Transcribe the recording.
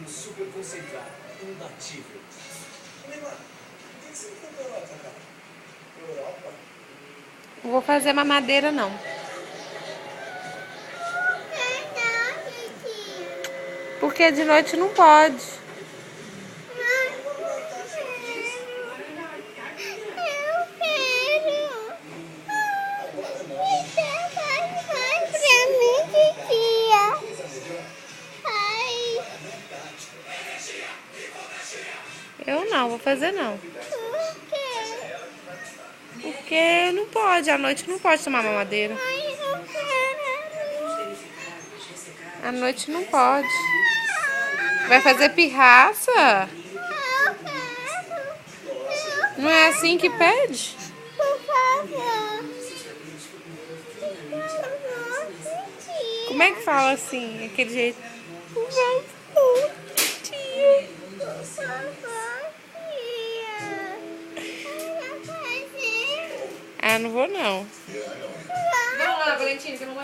vinho super concentrado, imbatível. Neymar, por que você não foi pra Europa, cara? Europa? Não vou fazer mamadeira, não. Porque de noite não pode. Eu não, vou fazer não. Porque não pode, à noite não pode tomar mamadeira. À noite não pode. Vai fazer pirraça? Não é assim que pede? Como é que fala assim, aquele jeito? Ah, não vou não. Vamos lá, Valentina, que eu não vou